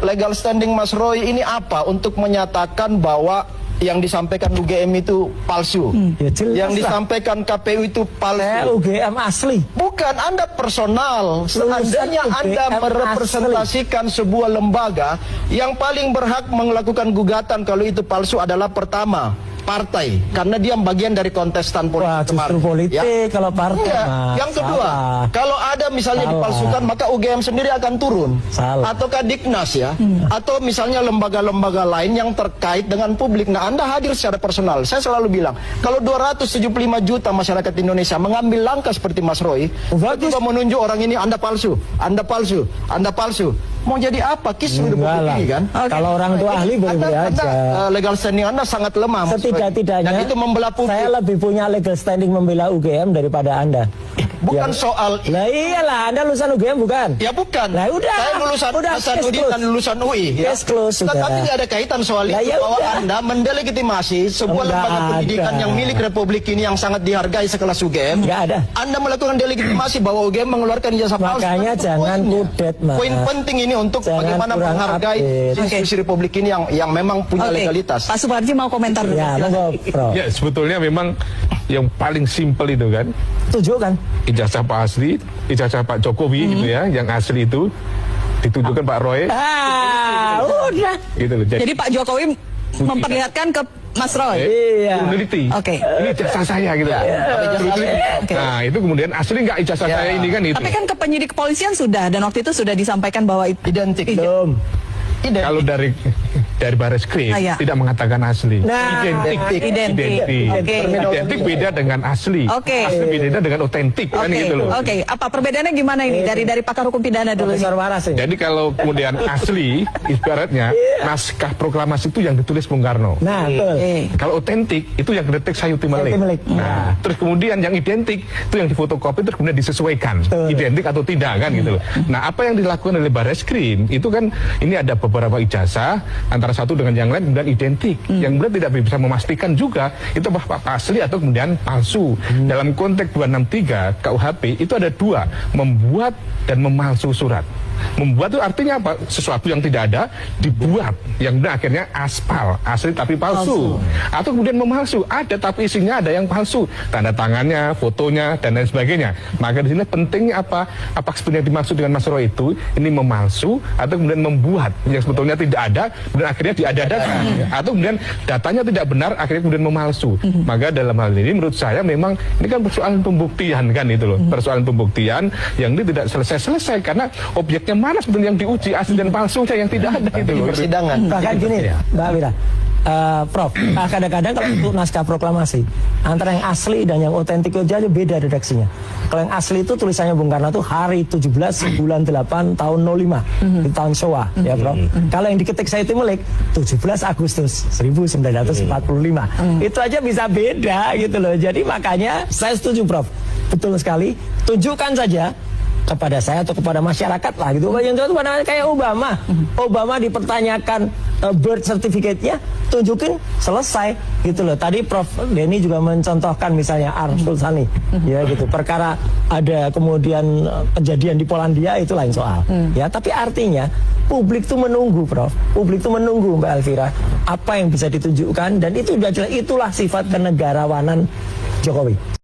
legal standing Mas Roy ini apa untuk menyatakan bahwa yang disampaikan UGM itu palsu, Ya, yang lah. disampaikan KPU itu palsu? UGM asli. Bukan, Anda personal. Seandainya Anda UGM merepresentasikan sebuah lembaga, yang paling berhak melakukan gugatan kalau itu palsu adalah pertama partai, karena dia bagian dari kontestan politik. Wah, justru politik kalau partai. Iya. Yang kedua, kalau ada misalnya dipalsukan, maka UGM sendiri akan turun. Ataukah Diknas ya, atau misalnya lembaga-lembaga lain yang terkait dengan publik. Nah, Anda hadir secara personal. Saya selalu bilang, kalau 275 juta masyarakat Indonesia mengambil langkah seperti Mas Roy, tiba menunjuk orang ini Anda palsu, Anda palsu, Anda palsu. Mau jadi apa kisah hidup ini kan? Kalau orang tua ahli boleh aja. Legal standing Anda sangat lemah. Setidak-tidaknya dan itu membelah publik. Saya lebih punya legal standing membela UGM daripada Anda. Bukan soal. Lah iyalah, Anda lulusan UGM bukan? Ya bukan. Lah udah. Saya lulusan Hasanuddin dan lulusan UI. Ya. Case close sudah. Tapi tidak ada kaitan soal itu bahwa Anda mendelegitimasi sebuah lembaga pendidikan yang milik Republik ini yang sangat dihargai sekelas UGM. Nggak ada. Anda melakukan delegitimasi bahwa UGM mengeluarkan ijazah palsu. Makanya jangan kudet, Mas. Poin penting ini untuk bagaimana menghargai institusi Republik ini yang memang punya legalitas. Pak Suparji mau komentar dulu. Ya, monggo, Bro. Ya, sebetulnya memang yang paling simpel itu kan, tunjukkan ijazah Pak Asli, ijazah Pak Jokowi gitu ya, yang asli itu ditunjukkan Pak Roy. Udah. Gitu loh. Jadi Pak Jokowi memperlihatkan ke Mas Roy. Iya. Meneliti. Oke. Ini ijazah saya gitu. Nah, itu kemudian asli nggak ijazah saya ini kan itu. Tapi kan ke penyidik kepolisian sudah, dan waktu itu sudah disampaikan bahwa itu Identik. Belum. Kalau dari Barreskrim tidak mengatakan asli. Nah, identik. Oke. Identik beda dengan asli. Oke. Asli beda dengan otentik kan gitu loh. Oke. Apa perbedaannya gimana ini dari pakar hukum pidana dulu? Profesor Waras ini. Jadi kalau kemudian asli, ibaratnya naskah proklamasi itu yang ditulis Bung Karno. Nah, betul. Kalau otentik itu yang kedetek Sayuti Malik. Nah, terus kemudian yang identik itu yang difotokopi terus kemudian disesuaikan identik atau tidak kan gitu loh. Nah, apa yang dilakukan oleh Barreskrim itu kan ini ada beberapa ijazah antara satu dengan yang lain kemudian identik. Yang kemudian tidak bisa memastikan juga itu apa asli atau kemudian palsu. Dalam konteks 263 KUHP itu ada dua, membuat dan memalsu surat. Membuat itu artinya apa? Sesuatu yang tidak ada dibuat, yang benar akhirnya aspal, asli tapi palsu. Atau kemudian memalsu, ada tapi isinya ada yang palsu, tanda tangannya, fotonya dan lain sebagainya. Maka di sini pentingnya apa? Apa sebenarnya dimaksud dengan Mas Roy itu ini memalsu atau kemudian membuat yang sebetulnya tidak ada dan akhirnya diada-adakan, atau kemudian datanya tidak benar akhirnya kemudian memalsu. Maka dalam hal ini menurut saya memang ini kan persoalan pembuktian kan itu loh, persoalan pembuktian yang ini tidak selesai karena objeknya mana sebetulnya yang diuji asli dan palsunya yang tidak ada itu loh. Persidangan. Bahkan gini, Mbak Wira, Prof, kadang-kadang kalau untuk naskah proklamasi antara yang asli dan yang otentik itu aja beda redaksinya. Kalau yang asli itu tulisannya Bung Karno itu hari 17 bulan 8 tahun 05 di tahun Showa, ya Prof. Kalau yang diketik Sayuti Malik 17 Agustus 1945 itu aja bisa beda gitu loh. Jadi makanya saya setuju Prof, betul sekali. Tunjukkan saja kepada saya atau kepada masyarakat lah gitu. Yang itu kayak Obama dipertanyakan birth certificate-nya, tunjukin selesai gitu loh. Tadi Prof Denny juga mencontohkan misalnya Arsul Sani ya gitu. Perkara ada kemudian kejadian di Polandia itu lain soal. Ya, tapi artinya publik tuh menunggu Prof. Publik tuh menunggu Mbak Elvira apa yang bisa ditunjukkan dan itu sudah jelas itulah sifat kenegarawanan Jokowi.